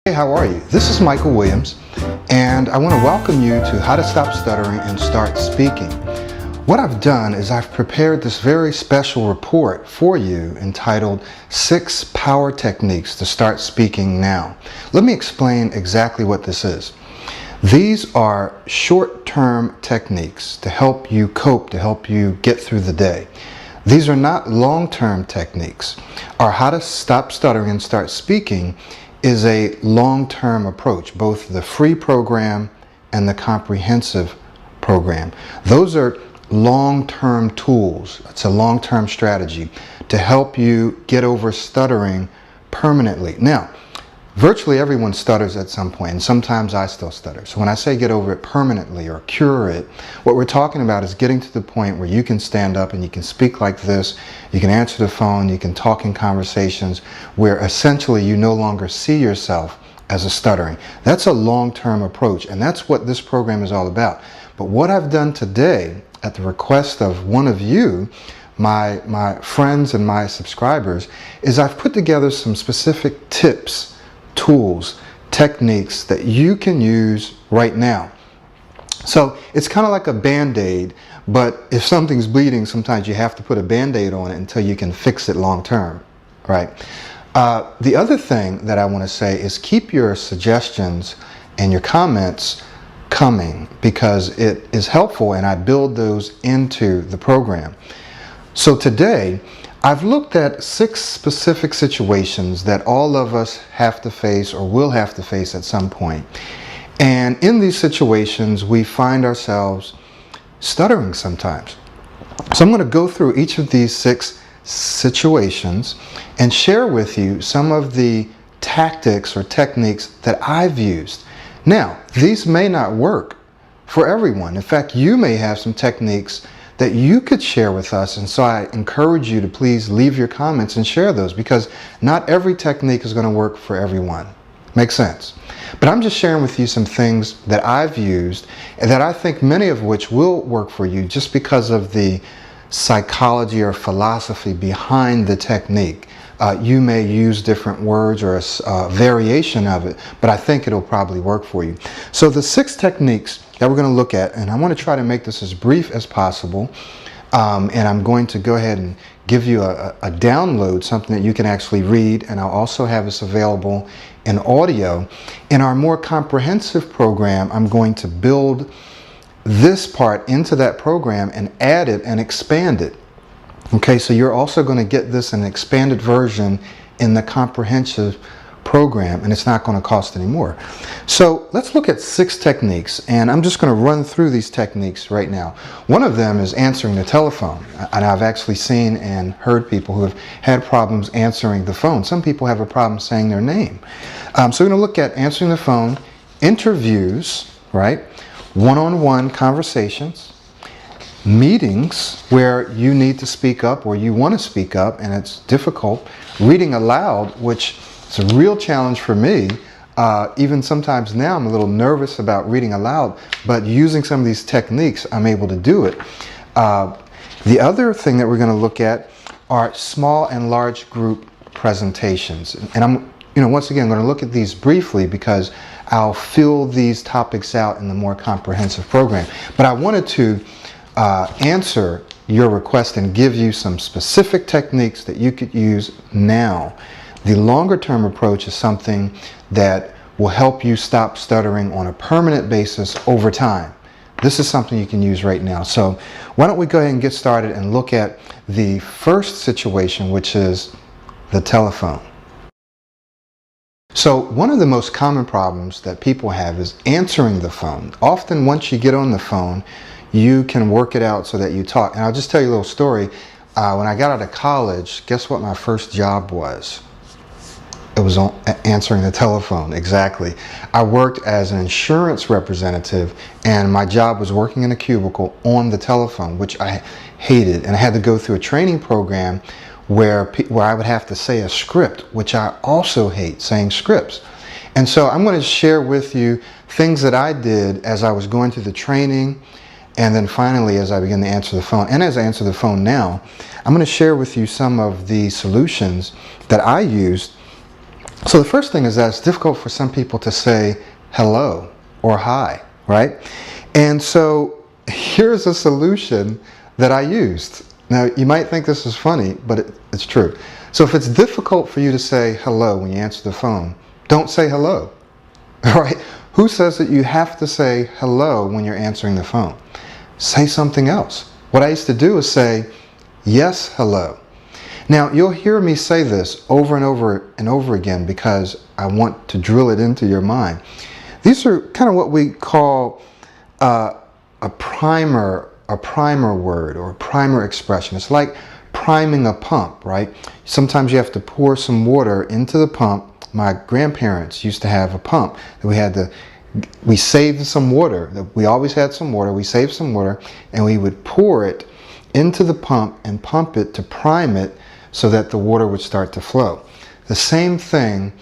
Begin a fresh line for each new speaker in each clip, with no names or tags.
Hey, how are you? This is Michael Williams, and I want to welcome you to How to Stop Stuttering and Start Speaking. What I've done is I've prepared this very special report for you entitled 6 Power Techniques to Start Speaking Now. Let me explain exactly what this is. These are short-term techniques to help you cope, to help you get through the day. These are not long-term techniques. Our How to Stop Stuttering and Start Speaking is a long-term approach, both the free program and the comprehensive program. Those are long-term tools. It's a long-term strategy to help you get over stuttering permanently. Now, virtually everyone stutters at some point, and sometimes I still stutter. So when I say get over it permanently or cure it, what we're talking about is getting to the point where you can stand up and you can speak like this, you can answer the phone, you can talk in conversations where essentially you no longer see yourself as a stuttering. That's a long-term approach, and that's what this program is all about. But what I've done today, at the request of one of you, my friends and my subscribers, is I've put together some specific tips, tools, techniques that you can use right now. So it's kind of like a band-aid, but if something's bleeding, sometimes you have to put a band-aid on it until you can fix it long term, right? The other thing that I want to say is keep your suggestions and your comments coming, because it is helpful and I build those into the program. So today I've looked at 6 specific situations that all of us have to face or will have to face at some point. And in these situations we find ourselves stuttering sometimes. So I'm going to go through each of these 6 situations and share with you some of the tactics or techniques that I've used. Now, these may not work for everyone. In fact, you may have some techniques that you could share with us, and so I encourage you to please leave your comments and share those, because not every technique is going to work for everyone. Makes sense? But I'm just sharing with you some things that I've used and that I think many of which will work for you just because of the psychology or philosophy behind the technique. You may use different words or a variation of it, but I think it'll probably work for you. So the 6 techniques that we're going to look at, and I want to try to make this as brief as possible, and I'm going to go ahead and give you a download, something that you can actually read, and I'll also have this available in audio. In our more comprehensive program, I'm going to build this part into that program and add it and expand it. Okay, so you're also going to get this in an expanded version in the comprehensive program, and it's not going to cost any more. So let's look at 6 techniques, and I'm just going to run through these techniques right now. One of them is answering the telephone, and I've actually seen and heard people who have had problems answering the phone. Some people have a problem saying their name. So we're going to look at answering the phone, interviews, right? One-on-one conversations, meetings where you need to speak up or you want to speak up and it's difficult, reading aloud, which is a real challenge for me. Even sometimes now I'm a little nervous about reading aloud, but using some of these techniques I'm able to do it. The other thing that we're going to look at are small and large group presentations, and I'm once again going to look at these briefly because I'll fill these topics out in the more comprehensive program. But I wanted to answer your request and give you some specific techniques that you could use now. The longer term approach is something that will help you stop stuttering on a permanent basis over time. This is something you can use right now. So why don't we go ahead and get started and look at the first situation, which is the telephone. So one of the most common problems that people have is answering the phone. Often once you get on the phone, you can work it out so that you talk. And I'll just tell you a little story. When I got out of college, guess what my first job was? It was answering the telephone, exactly. I worked as an insurance representative, and my job was working in a cubicle on the telephone, which I hated. And I had to go through a training program where I would have to say a script, which I also hate, saying scripts. And so I'm going to share with you things that I did as I was going through the training, and then finally as I began to answer the phone. And as I answer the phone now, I'm going to share with you some of the solutions that I used So the first thing is that it's difficult for some people to say hello or hi, right? And so here's a solution that I used. Now, you might think this is funny, but it's true. So if it's difficult for you to say hello when you answer the phone, don't say hello, all right? Who says that you have to say hello when you're answering the phone? Say something else. What I used to do is say, yes, hello. Now, you'll hear me say this over and over and over again because I want to drill it into your mind. These are kind of what we call a primer word or a primer expression. It's like priming a pump, right? Sometimes you have to pour some water into the pump. My grandparents used to have a pump that we saved some water. We always had some water. We saved some water and we would pour it into the pump and pump it to prime it so that the water would start to flow. The same thing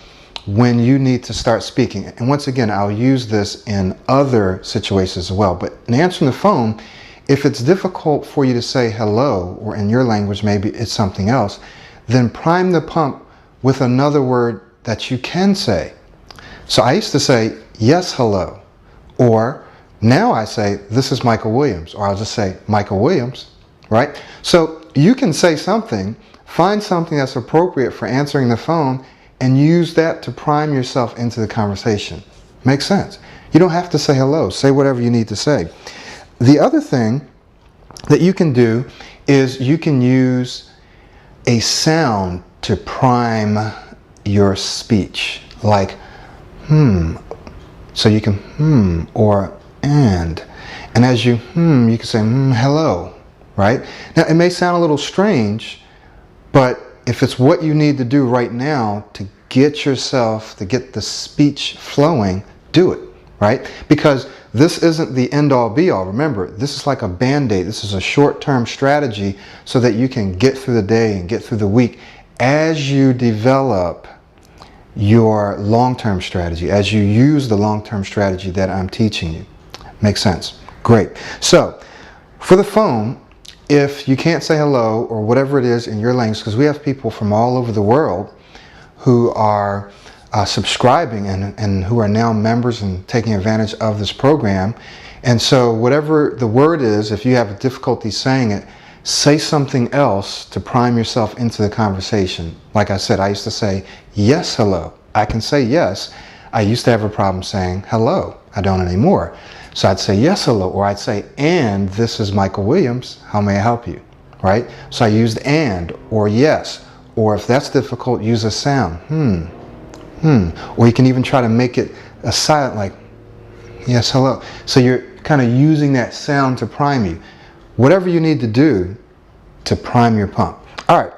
when you need to start speaking. And once again, I'll use this in other situations as well. But in answering the phone, if it's difficult for you to say hello, or in your language maybe it's something else, then prime the pump with another word that you can say. So I used to say, yes, hello. Or now I say, this is Michael Williams. Or I'll just say, Michael Williams, right? So you can say something, find something that's appropriate for answering the phone, and use that to prime yourself into the conversation. Makes sense. You don't have to say hello. Say whatever you need to say. The other thing that you can do is you can use a sound to prime your speech, like so you can or and as you you can say hello, right? Now it may sound a little strange, but if it's what you need to do right now to get the speech flowing, do it, right? Because this isn't the end-all be-all. Remember, this is like a band-aid. This is a short-term strategy so that you can get through the day and get through the week as you develop your long-term strategy, as you use the long-term strategy that I'm teaching you. Makes sense? Great. So, for the phone, if you can't say hello or whatever it is in your language, because we have people from all over the world who are subscribing and who are now members and taking advantage of this program. And so whatever the word is, if you have difficulty saying it, say something else to prime yourself into the conversation. Like I said, I used to say, yes, hello. I can say yes. I used to have a problem saying hello. I don't anymore. So I'd say yes, hello, or I'd say, and this is Michael Williams. How may I help you? Right? So I used and or yes, or if that's difficult, use a sound. Or you can even try to make it a silent, like, yes, hello. So you're kind of using that sound to prime you. Whatever you need to do to prime your pump. All right,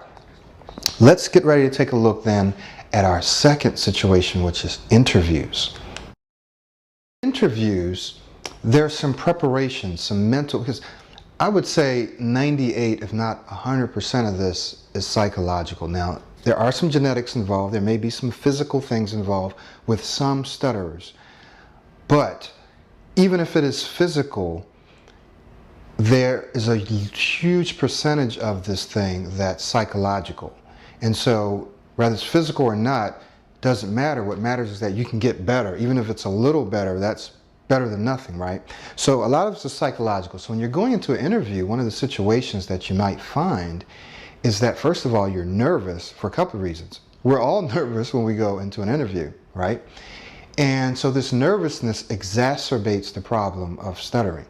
let's get ready to take a look then at our second situation, which is interviews. Interviews, there's some preparation, some mental, because I would say 98, if not 100% of this is psychological. Now, there are some genetics involved. There may be some physical things involved with some stutterers. But even if it is physical, there is a huge percentage of this thing that's psychological. And so, whether it's physical or not, doesn't matter. What matters is that you can get better. Even if it's a little better, that's better than nothing, right? So a lot of this is psychological. So when you're going into an interview, one of the situations that you might find is that, first of all, you're nervous for a couple of reasons. We're all nervous when we go into an interview, right? And so this nervousness exacerbates the problem of stuttering.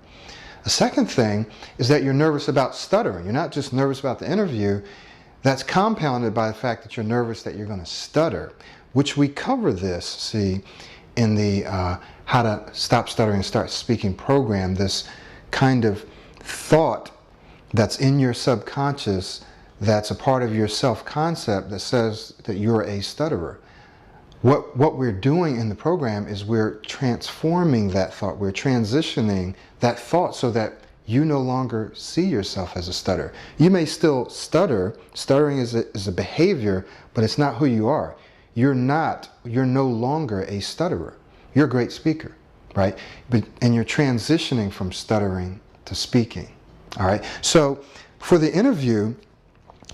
The second thing is that you're nervous about stuttering. You're not just nervous about the interview. That's compounded by the fact that you're nervous that you're going to stutter, which we cover this, see, in the How to Stop Stuttering and Start Speaking program, this kind of thought that's in your subconscious that's a part of your self-concept that says that you're a stutterer. What we're doing in the program is we're transforming that thought. We're transitioning that thought so that you no longer see yourself as a stutterer. You may still stutter. Stuttering is a behavior, but it's not who you are. You're no longer a stutterer. You're a great speaker, right? And you're transitioning from stuttering to speaking, all right? So for the interview,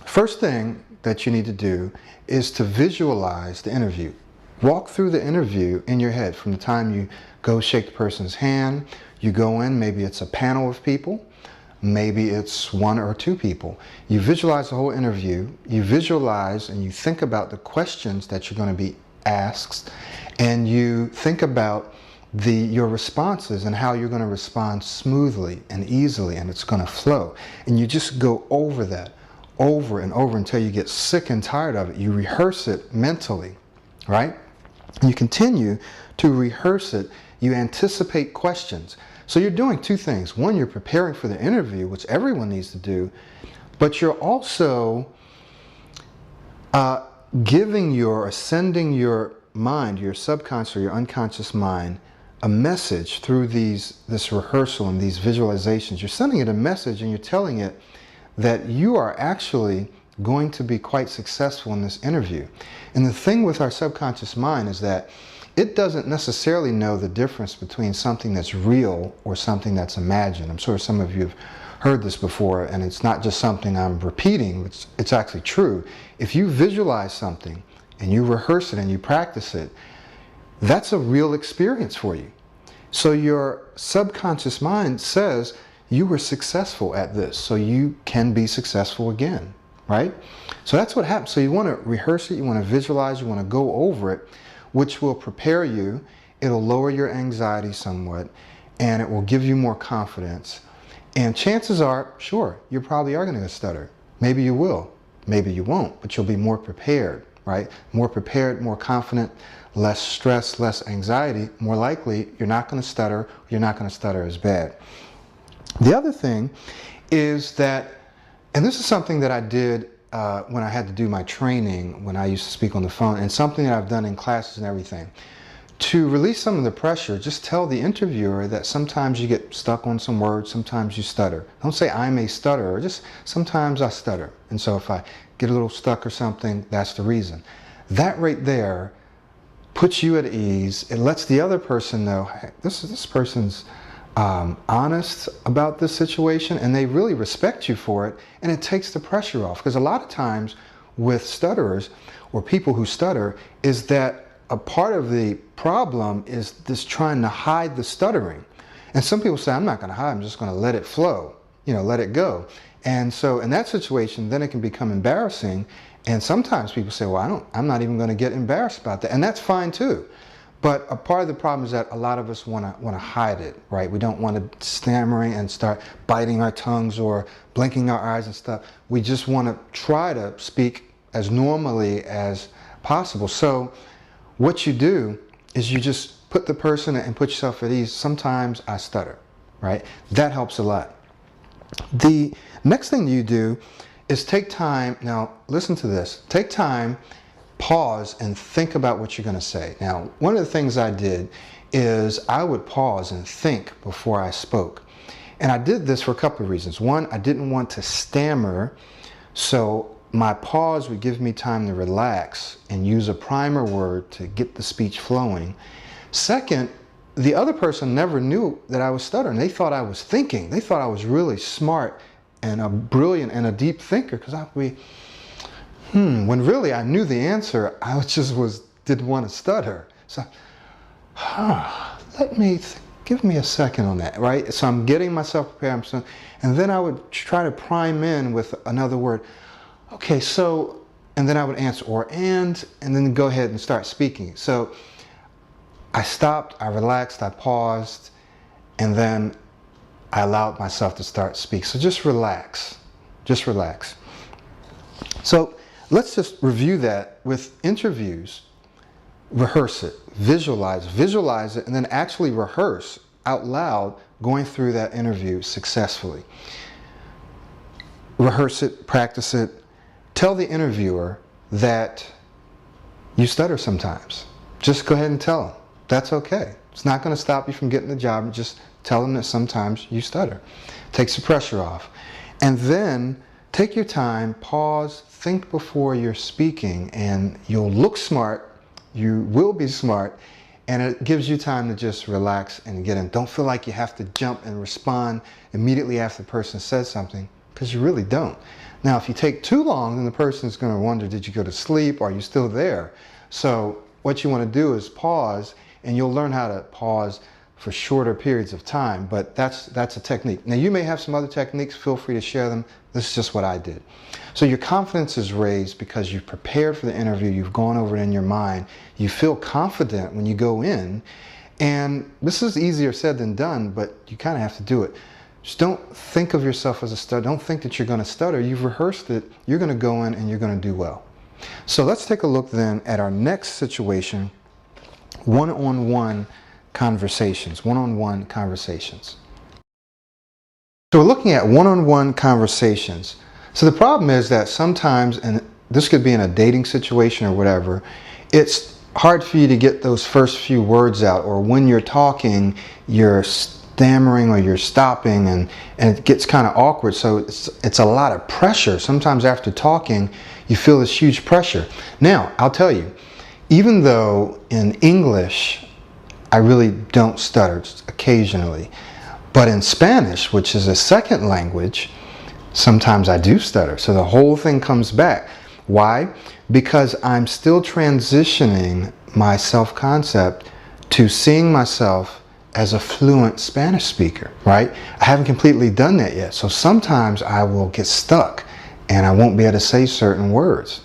first thing that you need to do is to visualize the interview. Walk through the interview in your head from the time you go shake the person's hand, you go in, maybe it's a panel of people, maybe it's one or two people. You visualize the whole interview, you visualize and you think about the questions that you're going to be asked, and you think about your responses and how you're going to respond smoothly and easily, and it's going to flow. And you just go over that over and over until you get sick and tired of it. You rehearse it mentally, right? You continue to rehearse it. You anticipate questions. So you're doing two things. One, you're preparing for the interview, which everyone needs to do, but you're also sending your mind, your subconscious or your unconscious mind, a message through this rehearsal and these visualizations. You're sending it a message and you're telling it that you are actually going to be quite successful in this interview. And the thing with our subconscious mind is that it doesn't necessarily know the difference between something that's real or something that's imagined. I'm sure some of you have heard this before, and it's not just something I'm repeating, it's actually true. If you visualize something and you rehearse it and you practice it, that's a real experience for you. So your subconscious mind says you were successful at this, so you can be successful again, right? So that's what happens. So you want to rehearse it, you want to visualize, you want to go over it, which will prepare you. It'll lower your anxiety somewhat, and it will give you more confidence. And chances are, sure, you probably are going to stutter. Maybe you will, maybe you won't, but you'll be more prepared, right? More prepared, more confident, less stress, less anxiety. More likely, you're not going to stutter, you're not going to stutter as bad. The other thing is that, and this is something that I did when I had to do my training, when I used to speak on the phone, and something that I've done in classes and everything. To release some of the pressure, just tell the interviewer that sometimes you get stuck on some words, sometimes you stutter. Don't say I'm a stutterer, just sometimes I stutter. And so if I get a little stuck or something, that's the reason. That right there puts you at ease. It lets the other person know, hey, this person's honest about this situation, and they really respect you for it, and it takes the pressure off. Because a lot of times with stutterers or people who stutter is that a part of the problem is this trying to hide the stuttering. And some people say, I'm not going to hide, I'm just going to let it flow, let it go. And so in that situation, then it can become embarrassing. And sometimes people say, well, I'm not even going to get embarrassed about that. And that's fine too. But a part of the problem is that a lot of us want to hide it, right? We don't want to stammering and start biting our tongues or blinking our eyes and stuff. We just want to try to speak as normally as possible. So what you do is you just put the person and put yourself at ease. Sometimes I stutter, right? That helps a lot. The next thing you do is take time. Now, listen to this. Take time, pause, and think about what you're going to say. Now, one of the things I did is I would pause and think before I spoke. And I did this for a couple of reasons. One, I didn't want to stammer, so my pause would give me time to relax and use a primer word to get the speech flowing. Second, the other person never knew that I was stuttering. They thought I was thinking. They thought I was really smart and a brilliant and a deep thinker, because I'd be, when really I knew the answer, I didn't want to stutter. So, give me a second on that, right? So I'm getting myself prepared, and then I would try to prime in with another word. Okay, so, and then I would answer and then go ahead and start speaking. So I stopped, I relaxed, I paused, and then I allowed myself to start speak. So just relax, just relax. So let's just review that with interviews. Rehearse it, visualize it, and then actually rehearse out loud going through that interview successfully. Rehearse it, practice it. Tell the interviewer that you stutter sometimes. Just go ahead and tell them. That's okay. It's not going to stop you from getting the job. Just tell them that sometimes you stutter. Takes the pressure off. And then take your time, pause, think before you're speaking, and you'll look smart. You will be smart, and it gives you time to just relax and get in. Don't feel like you have to jump and respond immediately after the person says something, because you really don't. Now, if you take too long, then the person's going to wonder, did you go to sleep? Are you still there? So what you want to do is pause, and you'll learn how to pause for shorter periods of time, but that's a technique. Now, you may have some other techniques. Feel free to share them. This is just what I did. So your confidence is raised because you've prepared for the interview. You've gone over it in your mind. You feel confident when you go in. And this is easier said than done, but you kind of have to do it. Just don't think of yourself as a stutter. Don't think that you're going to stutter. You've rehearsed it. You're going to go in and you're going to do well. So let's take a look then at our next situation, one-on-one conversations. One-on-one conversations. So we're looking at one-on-one conversations. So the problem is that sometimes, and this could be in a dating situation or whatever, it's hard for you to get those first few words out, or when you're talking, you're stammering or you're stopping, and it gets kind of awkward. So it's a lot of pressure. Sometimes after talking, you feel this huge pressure. Now, I'll tell you, even though in English, I really don't stutter, just occasionally. But in Spanish, which is a second language, sometimes I do stutter. So the whole thing comes back. Why? Because I'm still transitioning my self-concept to seeing myself as a fluent Spanish speaker, right? I haven't completely done that yet. So sometimes I will get stuck and I won't be able to say certain words.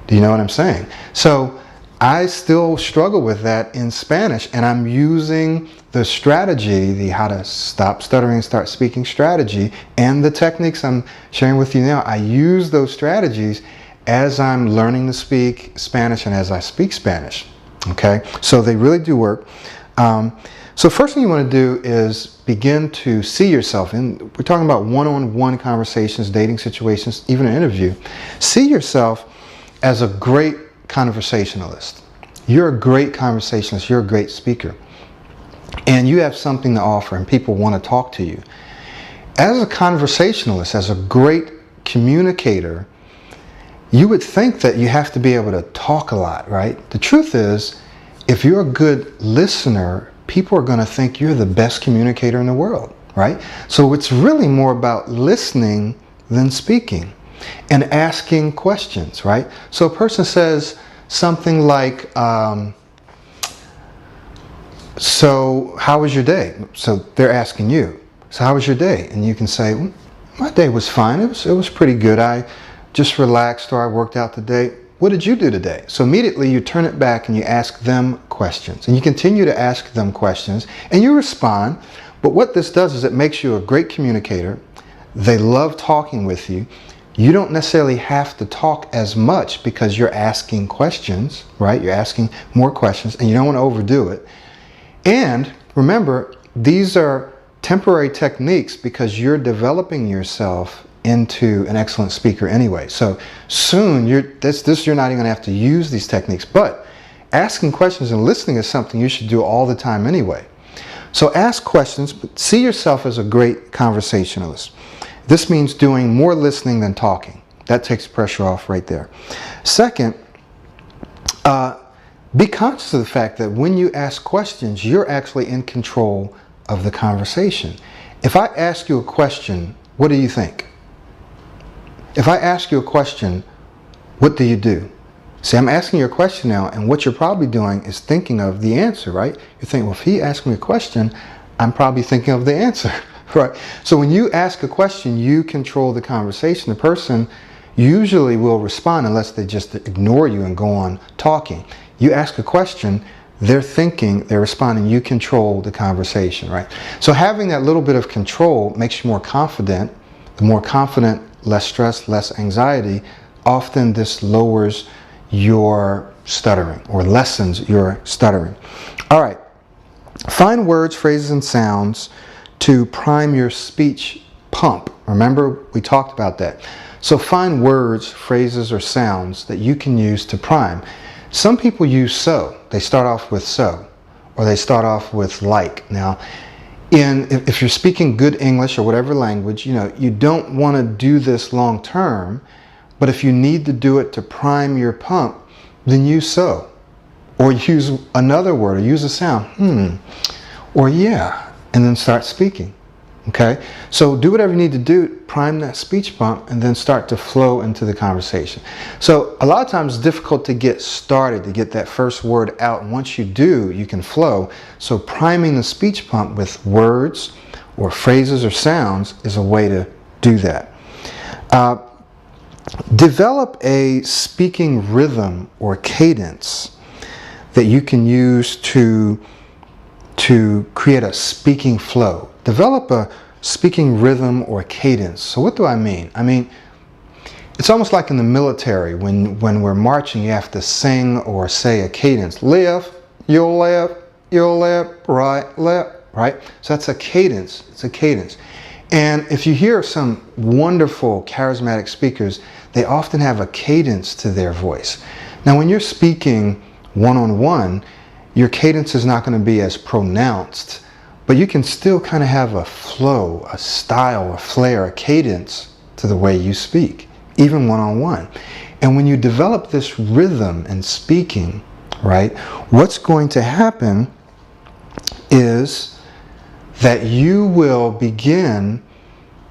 Do you know what I'm saying? So I still struggle with that in Spanish, and I'm using the strategy, the how to stop stuttering, start speaking strategy, and the techniques I'm sharing with you now. I use those strategies as I'm learning to speak Spanish and as I speak Spanish. Okay, so they really do work. So first thing you want to do is begin to see yourself, and we're talking about one-on-one conversations, dating situations, even an interview. See yourself as a great conversationalist. You're a great conversationalist. You're a great speaker. And you have something to offer, and people want to talk to you. As a conversationalist, as a great communicator, you would think that you have to be able to talk a lot, right? The truth is, if you're a good listener, people are going to think you're the best communicator in the world, right? So it's really more about listening than speaking. And asking questions, right? So a person says something like, so how was your day? So they're asking you, so how was your day? And you can say, well, my day was fine. It was pretty good. I just relaxed, or I worked out today. What did you do today? So immediately you turn it back and you ask them questions. And you continue to ask them questions and you respond. But what this does is it makes you a great communicator. They love talking with you. You don't necessarily have to talk as much because you're asking questions, right? You're asking more questions and you don't want to overdo it. And remember, these are temporary techniques because you're developing yourself into an excellent speaker anyway. So soon, you're not even going to have to use these techniques. But asking questions and listening is something you should do all the time anyway. So ask questions, but see yourself as a great conversationalist. This means doing more listening than talking. That takes pressure off right there. Second, be conscious of the fact that when you ask questions, you're actually in control of the conversation. If I ask you a question, what do you think? If I ask you a question, what do you do? See, I'm asking you a question now, and what you're probably doing is thinking of the answer, right? You're thinking, well, if he asked me a question, I'm probably thinking of the answer. Right. So when you ask a question, you control the conversation. The person usually will respond unless they just ignore you and go on talking. You ask a question, they're thinking, they're responding, you control the conversation, right? So having that little bit of control makes you more confident. The more confident, less stress, less anxiety. Often this lowers your stuttering or lessens your stuttering. All right. Find words, phrases, and sounds to prime your speech pump. Remember, we talked about that. So find words, phrases, or sounds that you can use to prime. Some people use so. They start off with so, or they start off with like. Now, if you're speaking good English or whatever language, you don't want to do this long term, but if you need to do it to prime your pump, then use so. Or use another word, or use a sound, or yeah, and then start speaking. Okay, so do whatever you need to do, prime that speech bump, and then start to flow into the conversation. So a lot of times it's difficult to get started, to get that first word out. And once you do, you can flow. So priming the speech bump with words or phrases or sounds is a way to do that. Develop a speaking rhythm or cadence that you can use to create a speaking flow. Develop a speaking rhythm or cadence. So what do I mean? I mean, it's almost like in the military when we're marching, you have to sing or say a cadence. Left, your left, right, left, right? So that's a cadence. It's a cadence. And if you hear some wonderful charismatic speakers, they often have a cadence to their voice. Now, when you're speaking one-on-one, your cadence is not going to be as pronounced, but you can still kind of have a flow, a style, a flair, a cadence to the way you speak, even one-on-one. And when you develop this rhythm in speaking, right, what's going to happen is that you will begin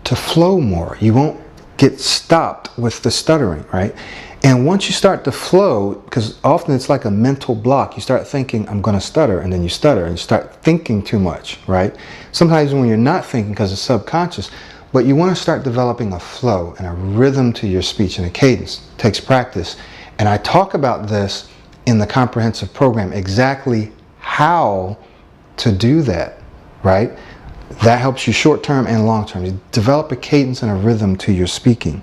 to flow more. You won't get stopped with the stuttering, right? And once you start to flow, because often it's like a mental block, you start thinking, I'm going to stutter, and then you stutter, and you start thinking too much, right? Sometimes when you're not thinking because it's subconscious, but you want to start developing a flow and a rhythm to your speech and a cadence. It takes practice. And I talk about this in the comprehensive program, exactly how to do that, right? That helps you short term and long term. You develop a cadence and a rhythm to your speaking.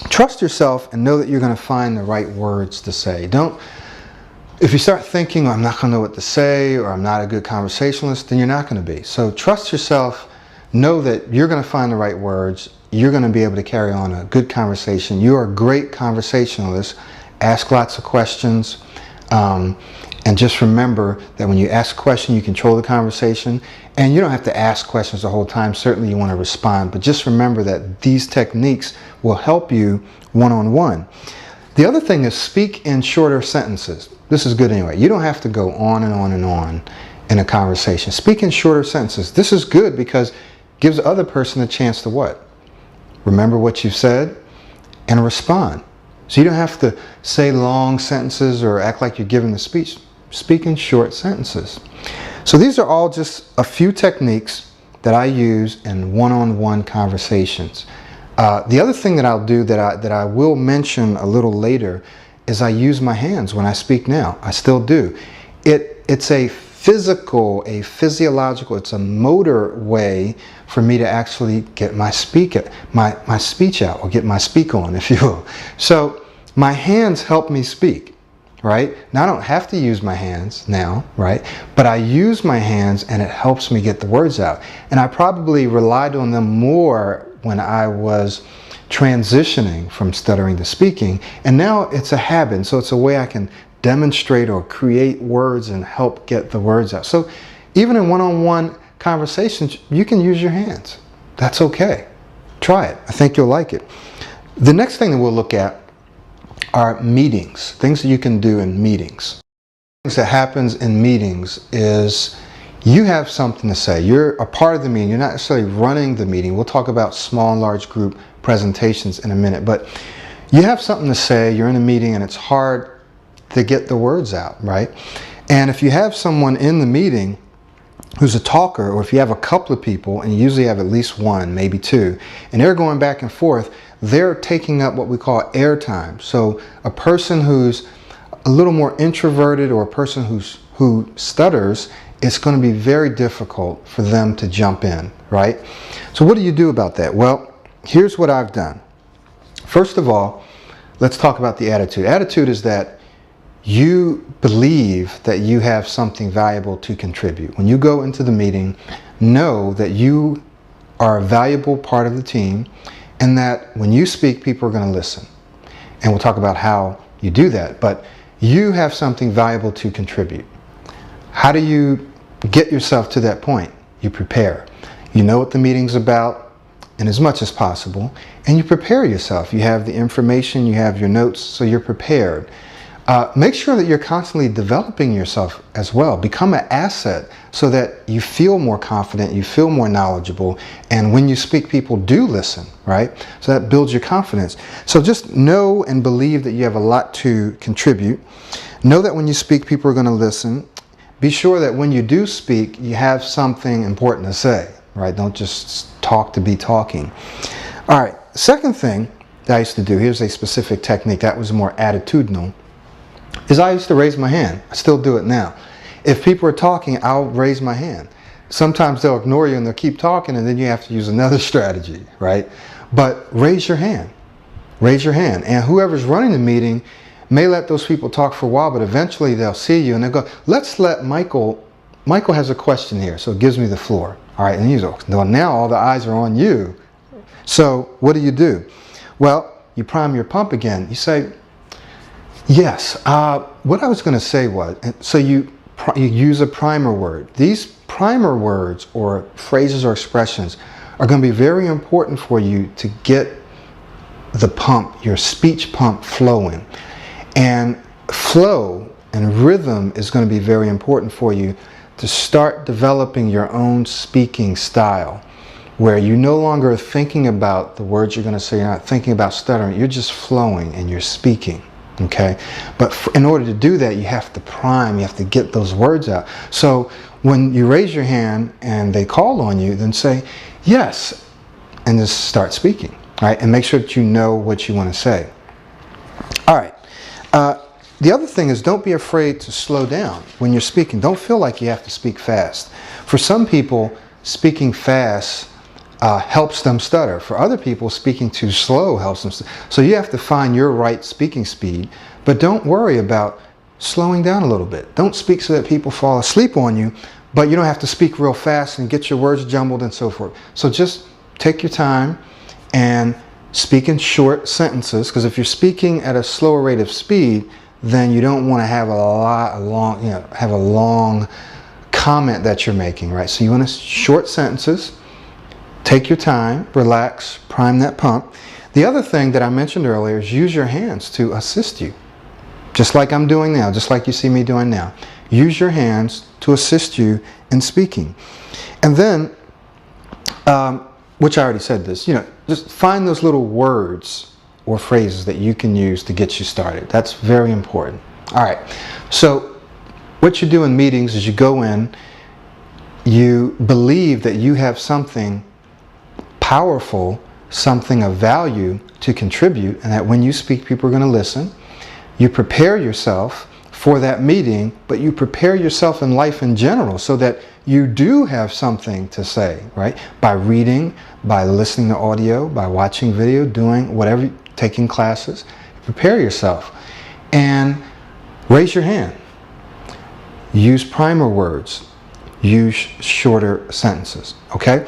Trust yourself and know that you're going to find the right words to say. If you start thinking, I'm not going to know what to say, or I'm not a good conversationalist, then you're not going to be. So trust yourself, know that you're going to find the right words, you're going to be able to carry on a good conversation. You are a great conversationalist. Ask lots of questions, and just remember that when you ask a question, you control the conversation, and you don't have to ask questions the whole time. Certainly you want to respond, but just remember that these techniques will help you one-on-one. The other thing is speak in shorter sentences. This is good anyway. You don't have to go on and on and on in a conversation. Speak in shorter sentences. This is good because it gives the other person a chance to what? Remember what you've said and respond. So you don't have to say long sentences or act like you're giving the speech. Speak in short sentences. So these are all just a few techniques that I use in one-on-one conversations. The other thing that I'll do that I will mention a little later is I use my hands when I speak now. I still do. It's a physical, a physiological, it's a motor way for me to actually get my speech out, or get my speak on, if you will. So my hands help me speak. Right? Now I don't have to use my hands now, right? But I use my hands and it helps me get the words out. And I probably relied on them more when I was transitioning from stuttering to speaking. And now it's a habit. So it's a way I can demonstrate or create words and help get the words out. So even in one-on-one conversations, you can use your hands. That's okay. Try it. I think you'll like it. The next thing that we'll look at are meetings, things that you can do in meetings. Things that happens in meetings is you have something to say. You're a part of the meeting. You're not necessarily running the meeting. We'll talk about small and large group presentations in a minute, but you have something to say. You're in a meeting and it's hard to get the words out, right? And if you have someone in the meeting who's a talker, or if you have a couple of people, and you usually have at least one, maybe two, and they're going back and forth, they're taking up what we call airtime. So a person who's a little more introverted, or a person who stutters, it's going to be very difficult for them to jump in, right? So what do you do about that? Well, here's what I've done. First of all, let's talk about the attitude. Attitude is that you believe that you have something valuable to contribute. When you go into the meeting, know that you are a valuable part of the team, and that when you speak, people are going to listen. And we'll talk about how you do that, but you have something valuable to contribute. How do you get yourself to that point? You prepare. You know what the meeting's about, and as much as possible, and you prepare yourself. You have the information, you have your notes, so you're prepared. Make sure that you're constantly developing yourself as well. Become an asset so that you feel more confident, you feel more knowledgeable, and when you speak, people do listen, right? So that builds your confidence. So just know and believe that you have a lot to contribute. Know that when you speak, people are going to listen. Be sure that when you do speak, you have something important to say, right? Don't just talk to be talking. All right, second thing that I used to do, here's a specific technique that was more attitudinal, is I used to raise my hand. I still do it now. If people are talking, I'll raise my hand. Sometimes they'll ignore you and they'll keep talking, and then you have to use another strategy, right? But raise your hand. Raise your hand. And whoever's running the meeting may let those people talk for a while, but eventually they'll see you and they'll go, let's let Michael has a question here, so it gives me the floor. All right, and you go, well, now all the eyes are on you. So what do? Well, you prime your pump again. You say, yes, what I was going to say was, so you use a primer word. These primer words or phrases or expressions are going to be very important for you to get the pump, your speech pump flowing. And flow and rhythm is going to be very important for you to start developing your own speaking style, where you're no longer thinking about the words you're going to say, you're not thinking about stuttering, you're just flowing and you're speaking. Okay, but in order to do that, you have to prime, you have to get those words out. So when you raise your hand and they call on you, then say, yes, and just start speaking, right? And make sure that you know what you want to say. All right. The other thing is, don't be afraid to slow down when you're speaking. Don't feel like you have to speak fast. For some people, speaking fast helps them stutter. For other people, speaking too slow helps them stutter. So you have to find your right speaking speed, but don't worry about slowing down a little bit. Don't speak so that people fall asleep on you, but you don't have to speak real fast and get your words jumbled and so forth. So just take your time and speak in short sentences, because if you're speaking at a slower rate of speed, then you don't want to have a long comment that you're making, right? So you want short sentences. Take your time, relax, prime that pump. The other thing that I mentioned earlier is use your hands to assist you. Just like I'm doing now, just like you see me doing now. Use your hands to assist you in speaking. And then, which I already said this, just find those little words or phrases that you can use to get you started. That's very important. All right, so what you do in meetings is you go in, you believe that you have something powerful, something of value to contribute, and that when you speak, people are going to listen. You prepare yourself for that meeting, but you prepare yourself in life in general so that you do have something to say, right? By reading, by listening to audio, by watching video, doing whatever, taking classes. Prepare yourself and raise your hand. Use primer words. Use shorter sentences, okay?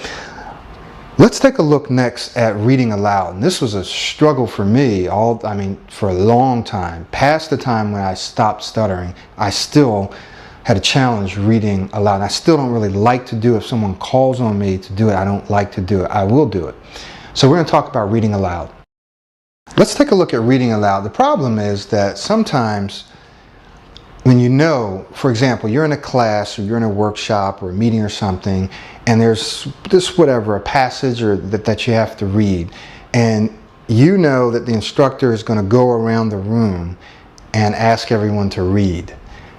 Let's take a look next at reading aloud. And this was a struggle for me, for a long time. Past the time when I stopped stuttering, I still had a challenge reading aloud. And I still don't really like to do it. If someone calls on me to do it, I don't like to do it. I will do it. So we're going to talk about reading aloud. Let's take a look at reading aloud. The problem is that sometimes when for example, you're in a class or you're in a workshop or a meeting or something, and there's a passage or that you have to read, and you know that the instructor is going to go around the room and ask everyone to read,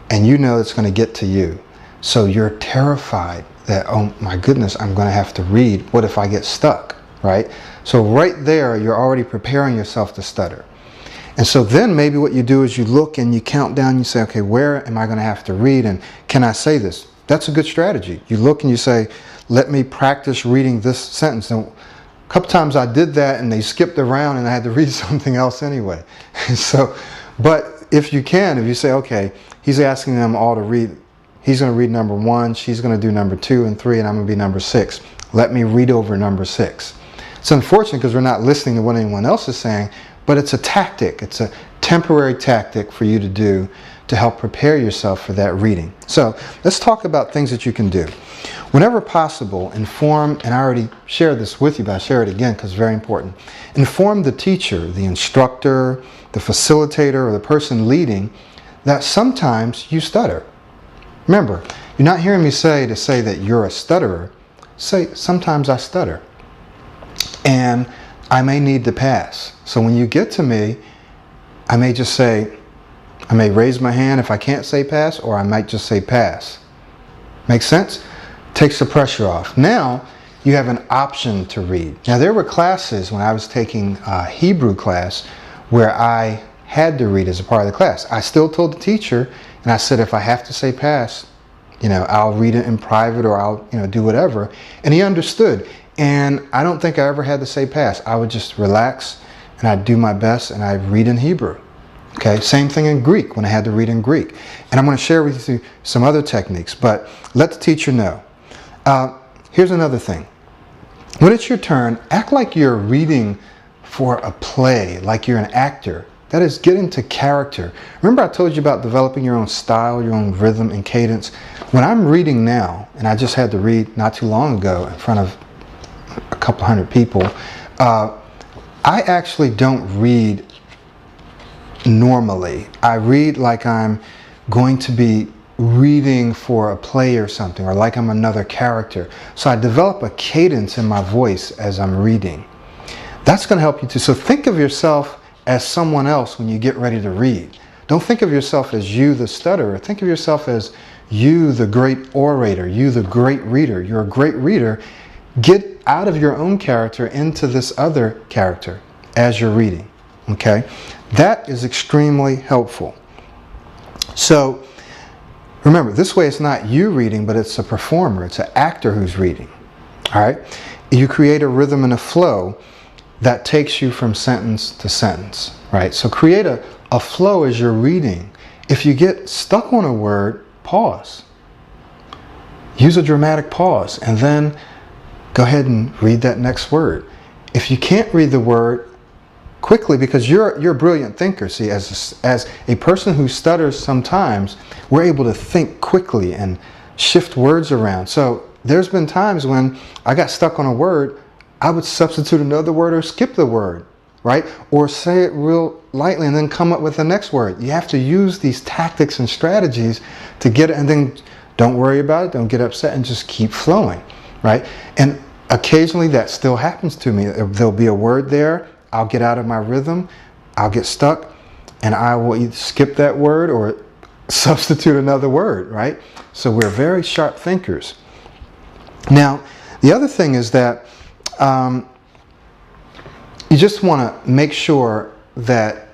and you know it's going to get to you. So you're terrified that, oh my goodness, I'm going to have to read. What if I get stuck, right? So right there, you're already preparing yourself to stutter. And so then maybe what you do is you look and you count down, you say, okay, where am I going to have to read, and can I say this? That's a good strategy. You look and you say, let me practice reading this sentence. And a couple times I did that and they skipped around and I had to read something else anyway. So, but if you say, okay, he's asking them all to read, he's going to read number 1, she's going to do number 2 and 3, and I'm going to be number 6. Let me read over number 6. It's unfortunate because we're not listening to what anyone else is saying, but it's a tactic. It's a temporary tactic for you to do to help prepare yourself for that reading. So let's talk about things that you can do. Whenever possible, inform, and I already shared this with you, but I'll share it again because it's very important. Inform the teacher, the instructor, the facilitator, or the person leading that sometimes you stutter. Remember, you're not hearing me say that you're a stutterer. Say, sometimes I stutter. And I may need to pass. So when you get to me, I may just say, I may raise my hand if I can't say pass, or I might just say pass. Make sense? Takes the pressure off. Now you have an option to read. Now there were classes when I was taking a Hebrew class where I had to read as a part of the class. I still told the teacher, and I said, if I have to say pass, I'll read it in private, or I'll, do whatever. And he understood. And I don't think I ever had to say pass. I would just relax and I'd do my best and I'd read in Hebrew. Okay, same thing in Greek when I had to read in Greek. And I'm going to share with you some other techniques, but let the teacher know. Here's another thing. When it's your turn, act like you're reading for a play, like you're an actor. That is, get into character. Remember I told you about developing your own style, your own rhythm and cadence? When I'm reading now, and I just had to read not too long ago in front of a couple hundred people, I actually don't read normally. I read like I'm going to be reading for a play or something, or like I'm another character. So I develop a cadence in my voice as I'm reading. That's going to help you too. So think of yourself as someone else when you get ready to read. Don't think of yourself as you, the stutterer. Think of yourself as you, the great orator, you, the great reader. You're a great reader. Get out of your own character into this other character as you're reading. Okay? That is extremely helpful. So remember, this way it's not you reading, but it's a performer. It's an actor who's reading. All right? You create a rhythm and a flow that takes you from sentence to sentence, right? So create a flow as you're reading. If you get stuck on a word, pause. Use a dramatic pause and then go ahead and read that next word. If you can't read the word quickly, because you're a brilliant thinker, see, as a person who stutters sometimes, we're able to think quickly and shift words around. So there's been times when I got stuck on a word, I would substitute another word or skip the word, right? Or say it real lightly and then come up with the next word. You have to use these tactics and strategies to get it, and then don't worry about it, don't get upset, and just keep flowing, right? And occasionally that still happens to me. There'll be a word there, I'll get out of my rhythm, I'll get stuck, and I will either skip that word or substitute another word, right? So we're very sharp thinkers. Now, the other thing is that you just want to make sure that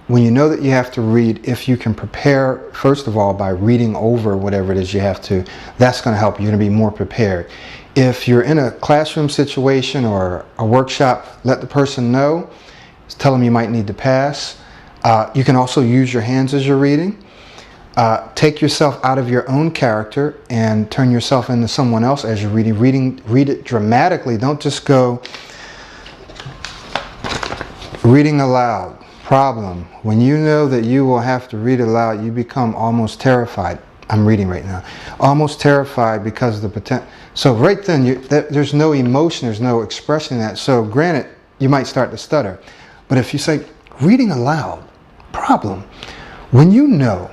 when you know that you have to read, if you can prepare, first of all, by reading over whatever it is you have to, that's going to help you. You're going to be more prepared. If you're in a classroom situation or a workshop, let the person know. Tell them you might need to pass. You can also use your hands as you're reading. Take yourself out of your own character and turn yourself into someone else as you're reading. Read it dramatically. Don't just go reading aloud. Problem. When you know that you will have to read aloud, you become almost terrified. I'm reading right now. Almost terrified because of the potential. So right then, there's no emotion, there's no expression in that. So granted, you might start to stutter. But if you say, reading aloud, problem. When you know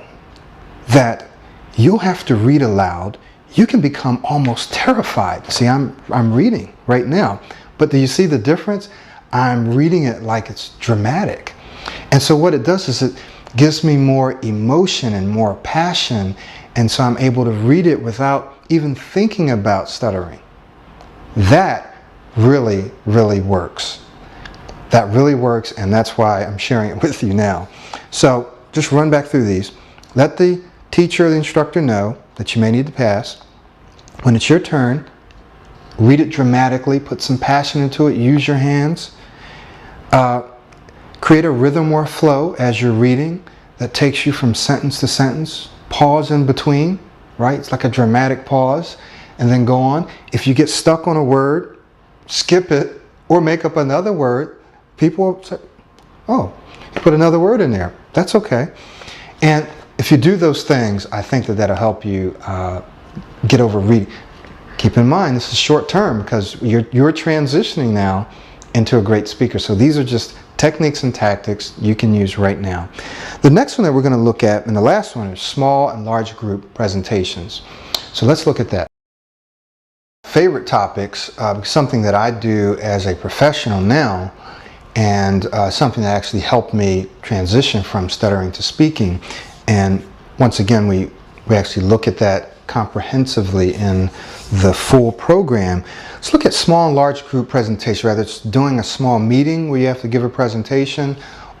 that you'll have to read aloud, you can become almost terrified. See, I'm reading right now. But do you see the difference? I'm reading it like it's dramatic. And so what it does is it gives me more emotion and more passion. And so I'm able to read it without even thinking about stuttering. That really, really works. That really works, and that's why I'm sharing it with you now. So just run back through these. Let the teacher or the instructor know that you may need to pass. When it's your turn, read it dramatically, put some passion into it, use your hands. Create a rhythm or flow as you're reading that takes you from sentence to sentence. Pause in between, right? It's like a dramatic pause, and then go on. If you get stuck on a word, skip it or make up another word. People will say, oh, you put another word in there. That's okay. And if you do those things, I think that that'll help you get over reading. Keep in mind, this is short term because you're transitioning now into a great speaker. So these are just techniques and tactics you can use right now. The next one that we're going to look at, and the last one, is small and large group presentations. So let's look at that. Favorite topics, something that I do as a professional now, and something that actually helped me transition from stuttering to speaking. And once again, we actually look at that comprehensively in the full program. Let's look at small and large group presentation, whether it's doing a small meeting where you have to give a presentation,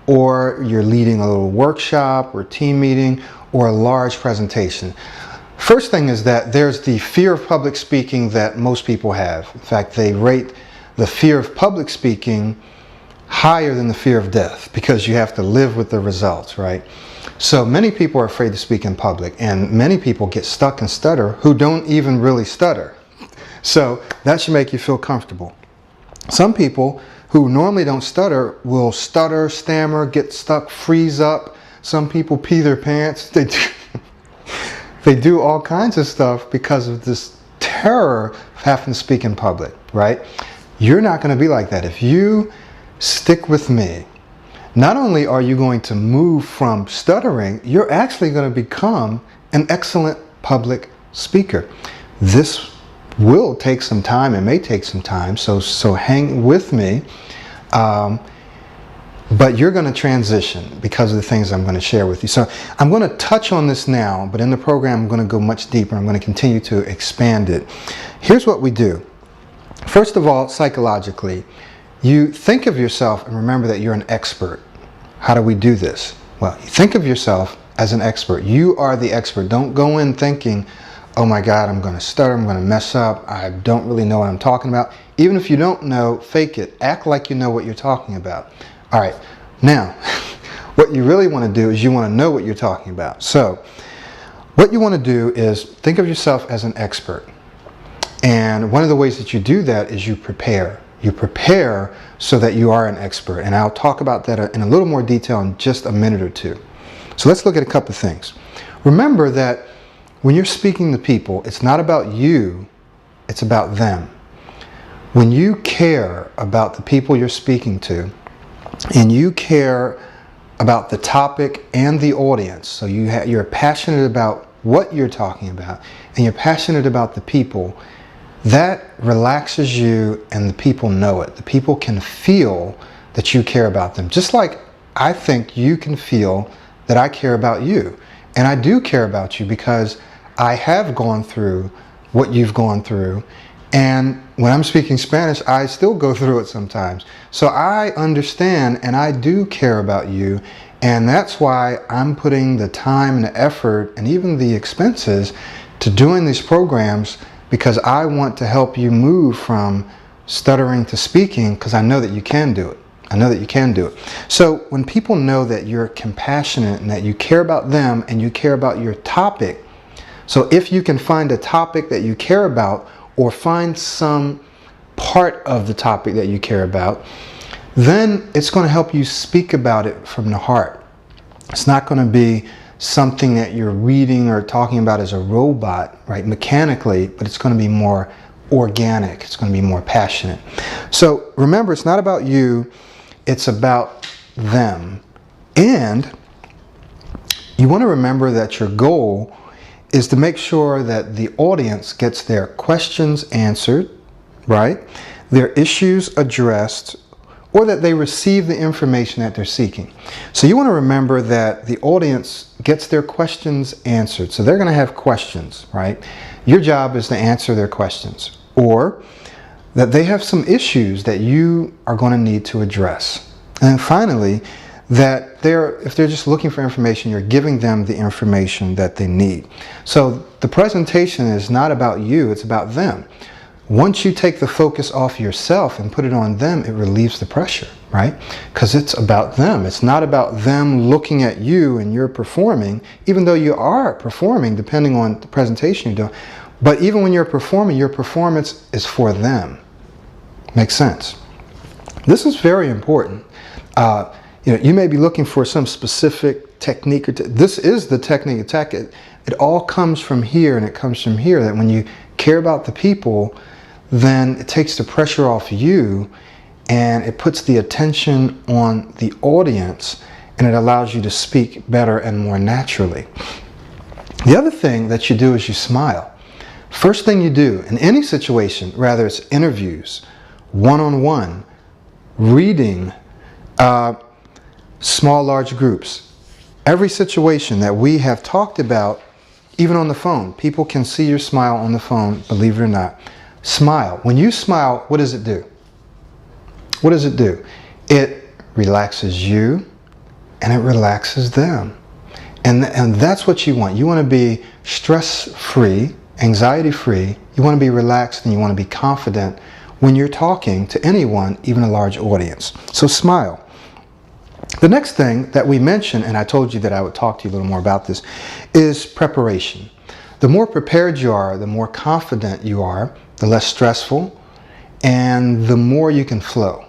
or you're leading a little workshop or team meeting, or a large presentation. First thing is that there's the fear of public speaking that most people have. In fact, they rate the fear of public speaking higher than the fear of death because you have to live with the results, right? So many people are afraid to speak in public, and many people get stuck and stutter who don't even really stutter. So that should make you feel comfortable. Some people who normally don't stutter will stutter, stammer, get stuck, freeze up. Some people pee their pants. They do all kinds of stuff because of this terror of having to speak in public, right? You're not going to be like that. If you stick with me, not only are you going to move from stuttering, you're actually going to become an excellent public speaker. This will take some time. It may take some time, so hang with me. But you're going to transition because of the things I'm going to share with you. So I'm going to touch on this now, but in the program I'm going to go much deeper. I'm going to continue to expand it. Here's what we do. First of all, psychologically, you think of yourself and remember that you're an expert. How do we do this? Well, you think of yourself as an expert. You are the expert. Don't go in thinking, oh my God, I'm going to stutter, I'm going to mess up, I don't really know what I'm talking about. Even if you don't know, fake it. Act like you know what you're talking about. All right, now, what you really want to do is you want to know what you're talking about. So, what you want to do is think of yourself as an expert. And one of the ways that you do that is you prepare. You prepare so that you are an expert. And I'll talk about that in a little more detail in just a minute or two. So let's look at a couple of things. Remember that when you're speaking to people, it's not about you, it's about them. When you care about the people you're speaking to, and you care about the topic and the audience, so you're passionate about what you're talking about, and you're passionate about the people, that relaxes you, and the people know it. The people can feel that you care about them. Just like I think you can feel that I care about you. And I do care about you because I have gone through what you've gone through. And when I'm speaking Spanish, I still go through it sometimes. So I understand and I do care about you. And that's why I'm putting the time and the effort and even the expenses to doing these programs, because I want to help you move from stuttering to speaking, because I know that you can do it. I know that you can do it. So when people know that you're compassionate and that you care about them and you care about your topic, so if you can find a topic that you care about, or find some part of the topic that you care about, then it's going to help you speak about it from the heart. It's not going to be something that you're reading or talking about as a robot, right, mechanically, but it's going to be more organic. It's going to be more passionate. So remember, it's not about you, it's about them. And you want to remember that your goal is to make sure that the audience gets their questions answered, right? Their issues addressed, or that they receive the information that they're seeking. So you want to remember that the audience gets their questions answered. So they're going to have questions, right? Your job is to answer their questions, or that they have some issues that you are going to need to address. And then finally, that if they're just looking for information, you're giving them the information that they need. So the presentation is not about you, it's about them. Once you take the focus off yourself and put it on them, it relieves the pressure, right? Because it's about them. It's not about them looking at you and you're performing, even though you are performing depending on the presentation you're doing. But even when you're performing, your performance is for them. Makes sense? This is very important. You may be looking for some specific technique. This is the technique attack. It all comes from here, and it comes from here, that when you care about the people, then it takes the pressure off you, and it puts the attention on the audience, and it allows you to speak better and more naturally. The other thing that you do is you smile. First thing you do in any situation, whether it's interviews, one-on-one, reading, small, large groups, every situation that we have talked about, even on the phone, people can see your smile on the phone, believe it or not. Smile. When you smile, what does it do? What does it do? It relaxes you, and it relaxes them. And that's what you want. You want to be stress-free, anxiety-free. You want to be relaxed, and you want to be confident when you're talking to anyone, even a large audience. So smile. The next thing that we mentioned, and I told you that I would talk to you a little more about this, is preparation. The more prepared you are, the more confident you are, the less stressful, and the more you can flow.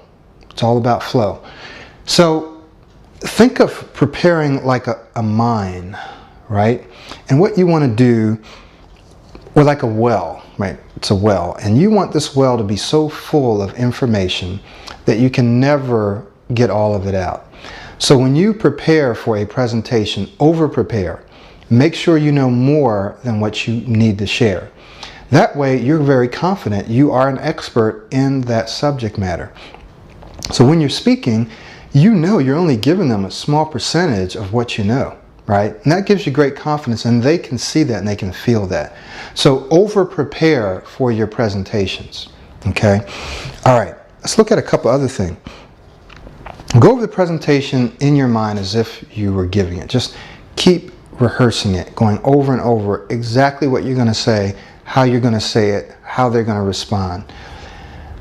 It's all about flow. So think of preparing like a mine, right? And what you want to do, or like a well, right? It's a well. And you want this well to be so full of information that you can never get all of it out. So when you prepare for a presentation, over-prepare. Make sure you know more than what you need to share. That way, you're very confident. You are an expert in that subject matter. So when you're speaking, you know you're only giving them a small percentage of what you know, right? And that gives you great confidence, and they can see that and they can feel that. So over-prepare for your presentations, okay? All right, let's look at a couple other things. Go over the presentation in your mind as if you were giving it. Just keep rehearsing it, going over and over exactly what you're going to say, how you're going to say it, how they're going to respond.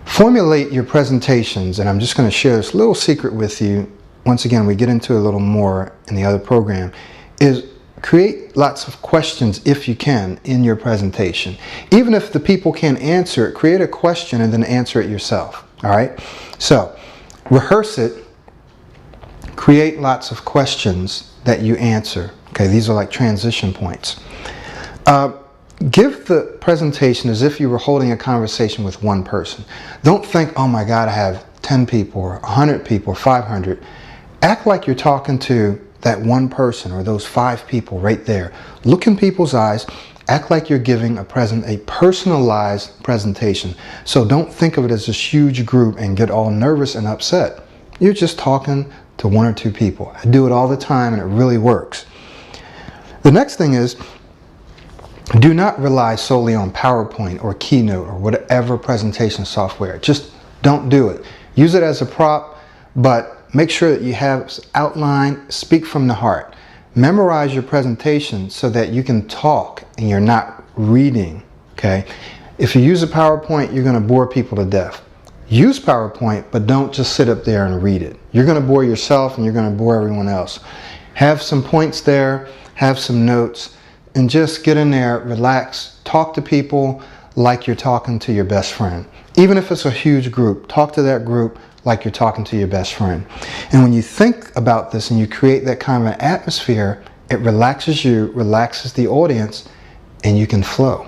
Formulate your presentations, and I'm just going to share this little secret with you. Once again, we get into a little more in the other program, is create lots of questions if you can in your presentation. Even if the people can't answer it, create a question and then answer it yourself. All right? So, rehearse it. Create lots of questions that you answer. Okay, these are like transition points. Give the presentation as if you were holding a conversation with one person. Don't think, oh my God, I have 10 people or 100 people or 500. Act like you're talking to that one person or those 5 people right there. Look in people's eyes. Act like you're giving a personalized presentation. So don't think of it as this huge group and get all nervous and upset. You're just talking to 1 or 2 people. I do it all the time, and it really works. The next thing is, do not rely solely on PowerPoint or Keynote or whatever presentation software. Just don't do it. Use it as a prop, but make sure that you have outline, speak from the heart. Memorize your presentation so that you can talk and you're not reading, okay? If you use a PowerPoint, you're going to bore people to death. Use PowerPoint, but don't just sit up there and read it. You're going to bore yourself and you're going to bore everyone else. Have some points there, have some notes, and just get in there, relax, talk to people like you're talking to your best friend. Even if it's a huge group, talk to that group like you're talking to your best friend. And when you think about this and you create that kind of an atmosphere, it relaxes you, relaxes the audience, and you can flow.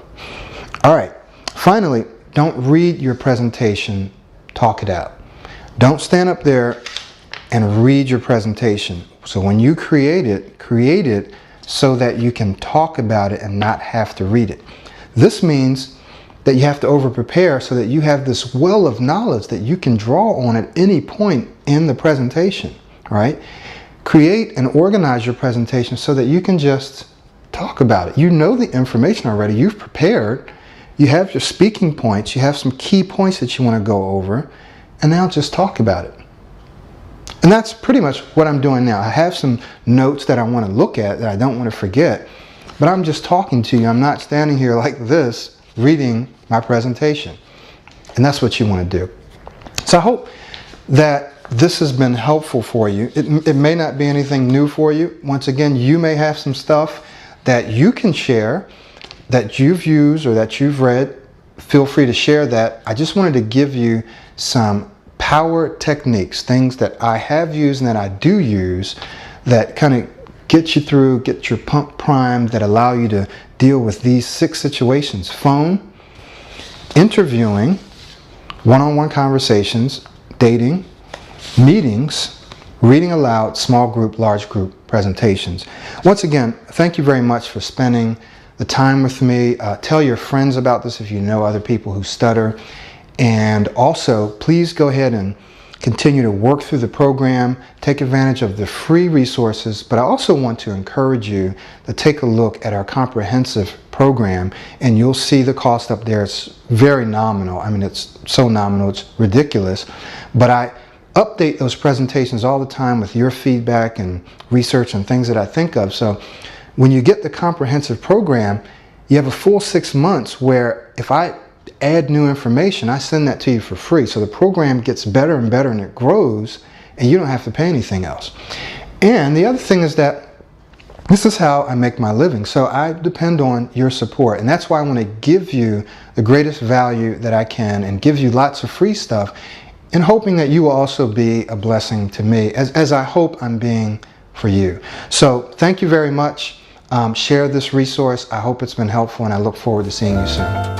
All right, finally, don't read your presentation, talk it out. Don't stand up there and read your presentation. So when you create it so that you can talk about it and not have to read it. This means that you have to over-prepare so that you have this well of knowledge that you can draw on at any point in the presentation, right? Create and organize your presentation so that you can just talk about it. You know the information already. You've prepared. You have your speaking points. You have some key points that you want to go over, and now just talk about it. And that's pretty much what I'm doing now. I have some notes that I want to look at that I don't want to forget, but I'm just talking to you. I'm not standing here like this reading my presentation. And that's what you want to do. So I hope that this has been helpful for you. It may not be anything new for you. Once again, you may have some stuff that you can share that you've used or that you've read. Feel free to share that. I just wanted to give you some power techniques, things that I have used and that I do use that kind of get you through, get your pump primed, that allow you to deal with these 6 situations: phone, interviewing, one-on-one conversations, dating, meetings, reading aloud, small group, large group presentations. Once again, thank you very much for spending the time with me. Tell your friends about this if you know other people who stutter. And also, please go ahead and continue to work through the program, take advantage of the free resources, but I also want to encourage you to take a look at our comprehensive program, and you'll see the cost up there. It's very nominal. I mean, it's so nominal, it's ridiculous. But I update those presentations all the time with your feedback and research and things that I think of. So when you get the comprehensive program, you have a full 6 months where if I add new information, I send that to you for free. So the program gets better and better and it grows, and you don't have to pay anything else. And the other thing is that this is how I make my living. So I depend on your support, and that's why I want to give you the greatest value that I can and give you lots of free stuff, in hoping that you will also be a blessing to me, as I hope I'm being for you. So thank you very much. Share this resource. I hope it's been helpful, and I look forward to seeing you soon.